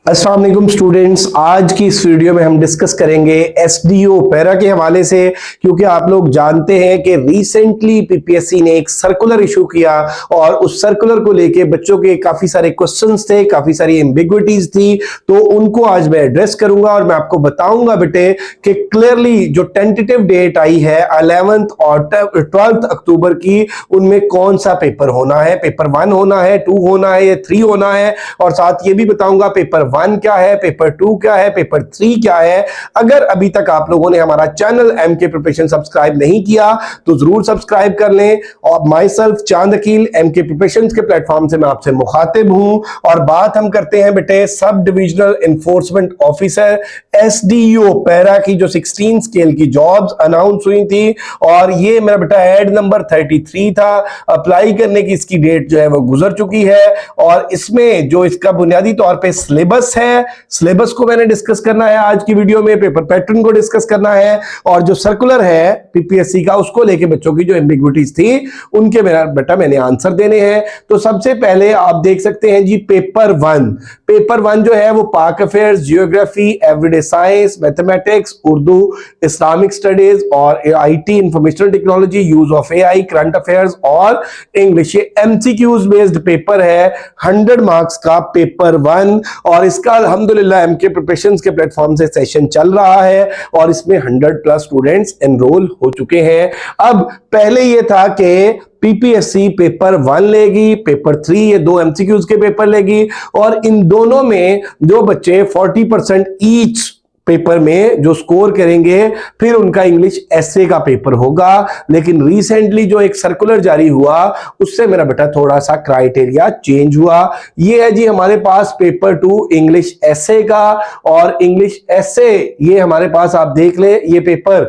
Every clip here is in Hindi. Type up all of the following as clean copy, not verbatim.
अस्सलाम वालेकुम स्टूडेंट्स, आज की इस वीडियो में हम डिस्कस करेंगे एसडीओ पैरा के हवाले से, क्योंकि आप लोग जानते हैं कि रिसेंटली पीपीएससी ने एक सर्कुलर इशू किया और उस सर्कुलर को लेके बच्चों के काफी सारे क्वेश्चंस थे, काफी सारी एम्बिग्विटीज थी। तो उनको आज मैं एड्रेस करूंगा और मैं आपको बताऊंगा बेटे कि क्लियरली जो टेंटेटिव डेट आई है 11th और 12th अक्टूबर की, उनमें कौन सा पेपर होना है, पेपर 1 होना है, 2 होना है या 3 होना है। और साथ ये भी बताऊंगा पेपर 1 क्या है, पेपर 2 क्या है, पेपर 3 क्या है। अगर अभी तक आप लोगों ने हमारा चैनल एमके प्रिपरेशन सब्सक्राइब नहीं किया तो जरूर सब्सक्राइब कर लें। और माई सेल्फ चांद अकील एमके प्रिपरेशन के प्लेटफॉर्म से मैं आपसे मुखातिब हूं और बात हम करते हैं बेटे सब divisional enforcement officer SDO para की जो 16 स्केल की जॉब्स अनाउंस हुई थी। और ये मेरा बेटा एड नंबर 33 था। अप्लाई करने की इसकी डेट जो है वो गुजर चुकी है और इसमें जो इसका बुनियादी तौर पे सिलेबस है, सिलेबस को मैंने डिस्कस करना है आज की वीडियो में, पेपर पैटर्न को डिस्कस करना है और जो सर्कुलर है पीपीएससी का उसको लेके बच्चों की जो एम्बिग्विटीज थी उनके मेरा बेटा मैंने आंसर देने हैं। तो सबसे पहले आप देख सकते हैं जी पेपर 1। पेपर 1 जो है वो Pak affairs, geography, everyday science, mathematics, Urdu, Islamic studies और IT informational technology, use of AI, current affairs और इंग्लिश। ये एमसीक्यूज बेस्ड पेपर है, 100 मार्क्स का पेपर 1। और इसका अल्हम्दुलिल्लाह एमके प्रिपरेशंस के प्लेटफॉर्म से सेशन चल रहा है और इसमें 100+ स्टूडेंट्स एनरोल हो चुके हैं। अब पहले ये था कि पीपीएससी पेपर 1 लेगी, पेपर 3 ये 2 एमसीक्यूज के पेपर लेगी और इन दोनों में जो बच्चे 40% ईच पेपर में जो स्कोर करेंगे फिर उनका इंग्लिश एसए का पेपर होगा। लेकिन रिसेंटली जो एक सर्कुलर जारी हुआ उससे मेरा बेटा थोड़ा सा क्राइटेरिया चेंज हुआ। ये है जी हमारे पास पेपर 2 इंग्लिश एसए का और इंग्लिश एसए ये हमारे पास आप देख ले, ये पेपर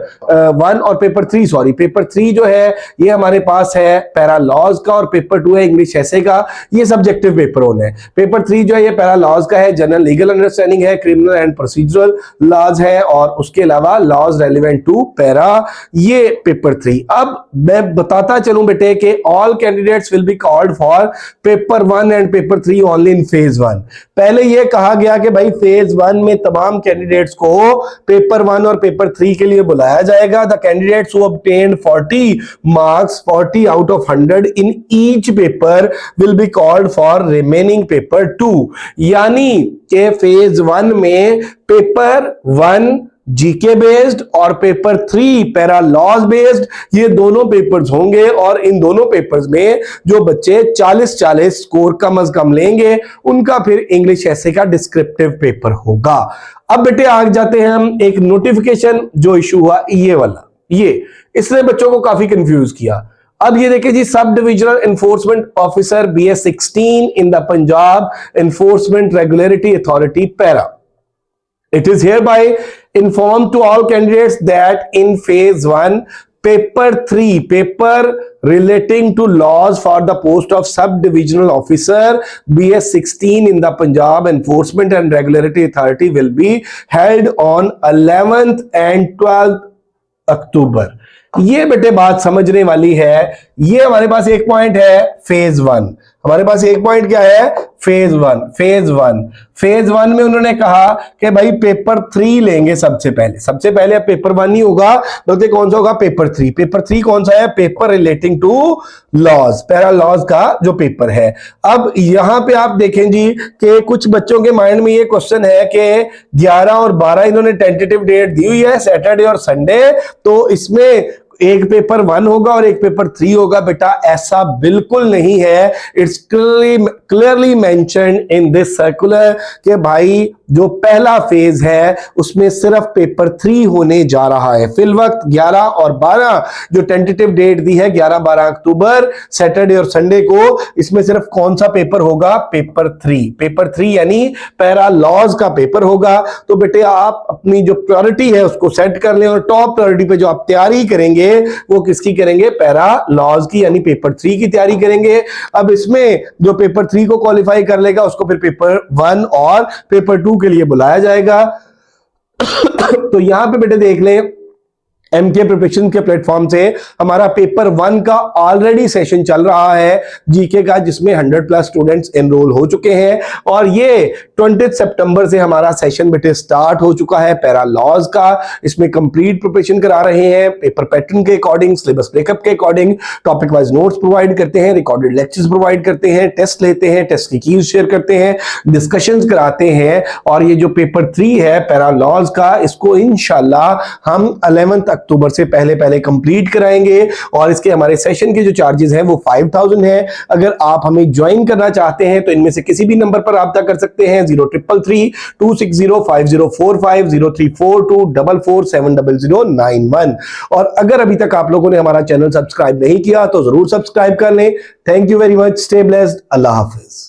1 और पेपर 3 सॉरी पेपर 3 जो है ये हमारे पास है पैरा लॉज का और पेपर 2 है इंग्लिश एसए का। ये सब्जेक्टिव पेपर होने हैं। पेपर 3 जो है ये पैरा लॉज का है, जनरल लीगल अंडरस्टैंडिंग है, क्रिमिनल एंड प्रोसीजरल लॉज है और उसके अलावा लॉज रेलिवेंट टू पैरा, ये पेपर 3। अब मैं बताता चलूं बेटे कि all candidates will be called for paper 1 and paper 3 only in phase 1। पहले यह कहा गया कि भाई फेज 1 में तमाम कैंडिडेट्स को पेपर 1 और पेपर 3 के लिए बुलाया जाएगा। The candidates who obtained 40 marks 40 out of 100 in each paper will be called for remaining paper 2। यानी कि फेज 1 में पेपर 1 जीके बेस्ड और पेपर 3 पैरा लॉज बेस्ड ये दोनों पेपर्स होंगे और इन दोनों पेपर्स में जो बच्चे 40-40 स्कोर कम अज कम लेंगे उनका फिर इंग्लिश एसे का डिस्क्रिप्टिव पेपर होगा। अब बेटे आगे जाते हैं हम, एक नोटिफिकेशन जो इशू हुआ ये वाला, ये इसने बच्चों को काफी कंफ्यूज किया। अब ये देखिए जी, sub divisional enforcement officer BS 16 in the Punjab enforcement regulatory authority para. It is hereby informed to all candidates that in phase 1, paper 3, paper relating to laws for the post of sub-divisional officer BS 16 in the Punjab Enforcement and Regulatory Authority will be held on 11th and 12th अक्टूबर। ये बेटे बात समझने वाली है। ये हमारे पास एक पॉइंट है फेज 1, हमारे पास एक पॉइंट क्या है फेज 1। फेज 1 में उन्होंने कहा कि भाई पेपर 3 लेंगे सबसे पहले अब पेपर 1 नहीं होगा बल्कि कौन सा होगा पेपर 3। पेपर 3 कौन सा है, paper relating to laws, para laws का जो पेपर है। अब यहां पे आप देखें जी कि कुछ बच्चों के माइंड में ये क्वेश्चन है कि 11 और 12 इन्होंने टेंटेटिव डेट दी हुई है, सैटरडे और संडे, तो इसमें एक पेपर 1 होगा और एक पेपर 3 होगा। बेटा ऐसा बिल्कुल नहीं है। It's clearly mentioned in this circular कि भाई जो पहला फेज है उसमें सिर्फ पेपर 3 होने जा रहा है। फिल वक्त 11 और 12 जो टेंटेटिव डेट दी है 11-12 अक्टूबर, सैटरडे और संडे को, इसमें सिर्फ कौन सा पेपर होगा, पेपर 3। पेपर 3 यानी पैरा लॉज का पेपर होगा। तो बेटे आप अपनी जो प्रायोरिटी है उसको सेट कर लें और टॉप प्रायोरिटी पे जो आप तैयारी करेंगे वो किसकी करेंगे, पैरा लॉज की यानी पेपर 3 की तैयारी करेंगे। अब इसमें जो पेपर 3 को क्वालिफाई कर लेगा उसको फिर पेपर 1 और पेपर 2 के लिए बुलाया जाएगा। तो यहां पे बेटे देख लें एमके प्रिपरेशन के प्लेटफॉर्म से हमारा पेपर 1 का ऑलरेडी सेशन चल रहा है जीके का, जिसमें 100+ स्टूडेंट्स एनरोल हो चुके हैं और ये 20 सितंबर से हमारा सेशन बेटे स्टार्ट हो चुका है पैरा लॉज का। इसमें कंप्लीट प्रिपरेशन करा रहे हैं पेपर पैटर्न के अकॉर्डिंग, सिलेबस ब्रेकअप के according, topic wise notes provide करते हैं, रिकॉर्डेड लेक्चर्स प्रोवाइड करते हैं, टेस्ट लेते हैं, टेस्ट की कीज शेयर करते हैं, डिस्कशंस कराते हैं। और ये जो पेपर 3 है पैरा लॉज का, इसको इंशाल्लाह हम 11 अक्टूबर से पहले कंप्लीट कराएंगे और इसके हमारे सेशन के जो चार्जेस हैं वो 5000 है। अगर आप हमें ज्वाइन करना चाहते हैं तो इनमें से किसी भी नंबर पर राब्ता कर सकते हैं, 0333 260 5045 0342 44470091। और अगर अभी तक आप लोगों ने हमारा चैनल सब्सक्राइब नहीं किया तो जरूर सब्सक्राइब कर लें। Thank you very much, stay blessed, Allah Hafiz.